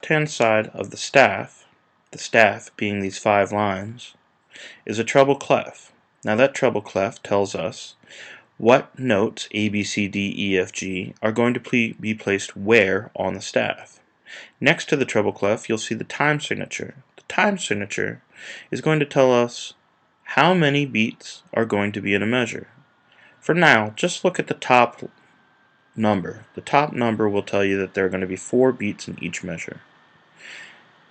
Left-hand side of the staff being these 5 lines, is a treble clef. Now that treble clef tells us what notes A, B, C, D, E, F, G are going to be placed where on the staff. Next to the treble clef, you'll see the time signature. The time signature is going to tell us how many beats are going to be in a measure. For now, just look at the top number. The top number will tell you that there are going to be 4 beats in each measure.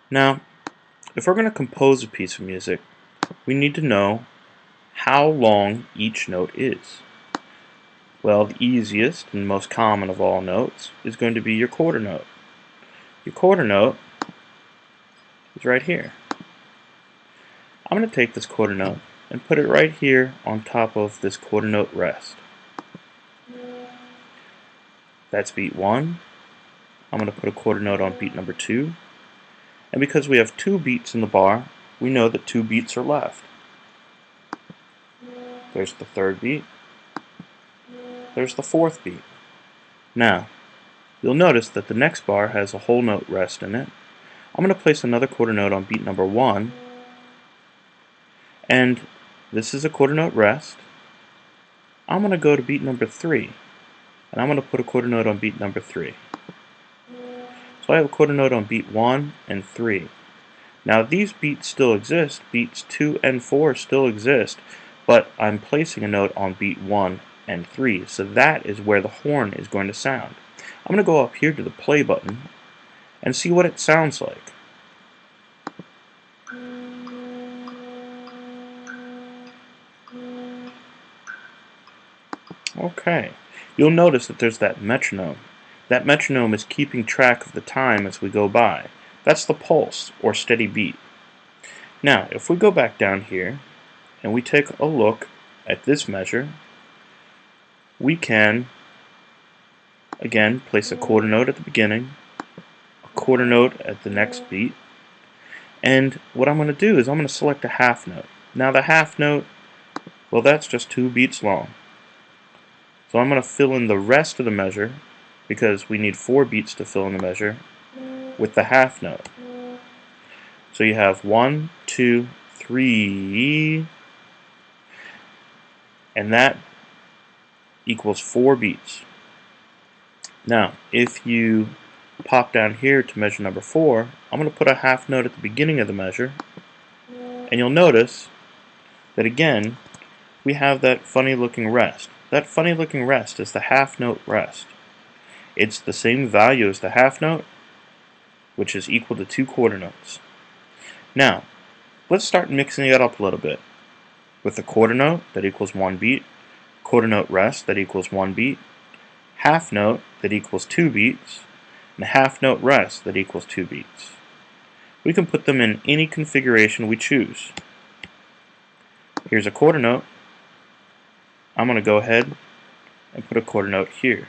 Now, if we're going to compose a piece of music, we need to know how long each note is. Well, the easiest and most common of all notes is going to be your quarter note. Your quarter note is right here. I'm going to take this quarter note and put it right here on top of this quarter note rest. That's beat 1. I'm going to put a quarter note on beat number 2. And because we have 2 beats in the bar, we know that 2 beats are left. There's the 3rd beat. There's the 4th beat. Now, you'll notice that the next bar has a whole note rest in it. I'm going to place another quarter note on beat number 1. And this is a quarter note rest. I'm going to go to beat number 3. And I'm going to put a quarter note on beat number 3. So I have a quarter note on beat 1 and 3. Now these beats still exist, beats 2 and 4 still exist, but I'm placing a note on beat 1 and 3, so that is where the horn is going to sound. I'm going to go up here to the play button and see what it sounds like. Okay, you'll notice that there's that metronome. That metronome is keeping track of the time as we go by. That's the pulse, or steady beat. Now, if we go back down here, and we take a look at this measure, we can, again, place a quarter note at the beginning, a quarter note at the next beat, and what I'm going to do is I'm going to select a half note. Now the half note, well, that's just 2 beats long. So I'm going to fill in the rest of the measure, because we need 4 beats to fill in the measure, with the half note. So you have 1, 2, 3, and that equals 4 beats. Now, if you pop down here to measure number 4, I'm going to put a half note at the beginning of the measure, and you'll notice that again, we have that funny looking rest. That funny looking rest is the half note rest. It's the same value as the half note, which is equal to 2 quarter notes. Now, let's start mixing it up a little bit. With a quarter note, that equals 1 beat, quarter note rest, that equals 1 beat, half note, that equals 2 beats, and a half note rest, that equals 2 beats. We can put them in any configuration we choose. Here's a quarter note. I'm going to go ahead and put a quarter note here.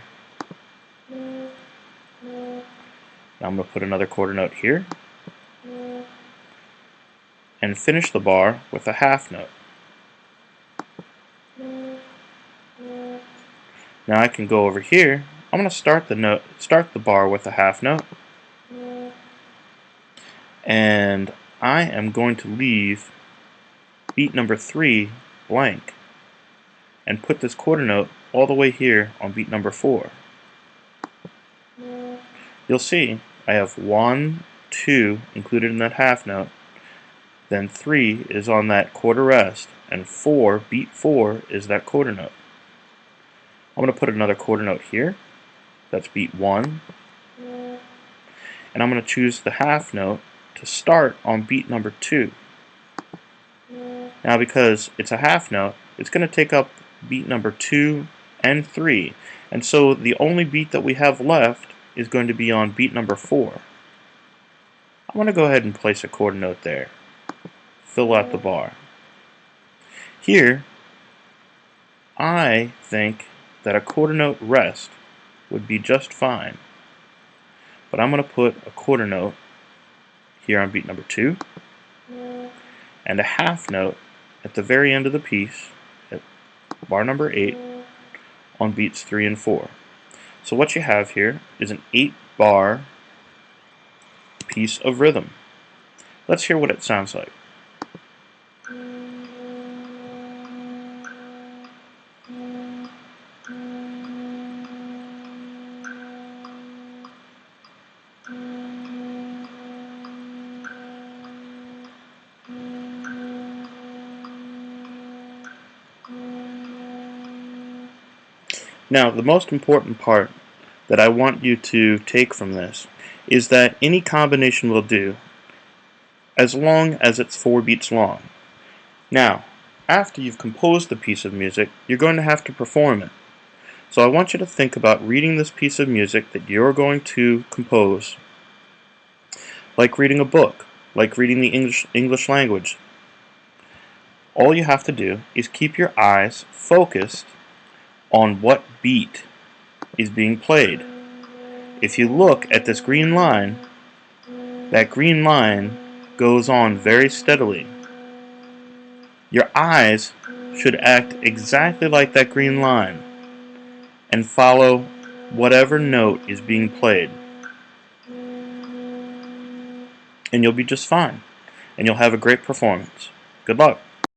Now I'm going to put another quarter note here, and finish the bar with a half note. Now I can go over here. I'm going to start the bar with a half note, and I am going to leave beat number 3 blank and put this quarter note all the way here on beat number 4. You'll see I have 1, 2 included in that half note, then 3 is on that quarter rest, and 4, beat 4, is that quarter note. I'm going to put another quarter note here, that's beat 1, and I'm going to choose the half note to start on beat number 2. Now because it's a half note, it's going to take up beat number 2 and 3, and so the only beat that we have left is going to be on beat number 4. I'm going to go ahead and place a quarter note there. Fill out the bar. Here, I think that a quarter note rest would be just fine. But I'm going to put a quarter note here on beat number 2, and a half note at the very end of the piece, at bar number 8, on beats 3 and 4. So what you have here is an 8-bar piece of rhythm. Let's hear what it sounds like. Now, the most important part that I want you to take from this is that any combination will do as long as it's 4 beats long. Now, after you've composed the piece of music, you're going to have to perform it. So I want you to think about reading this piece of music that you're going to compose like reading a book, like reading the English language. All you have to do is keep your eyes focused on what beat is being played. If you look at this green line, that green line goes on very steadily. Your eyes should act exactly like that green line and follow whatever note is being played. And you'll be just fine. And you'll have a great performance. Good luck.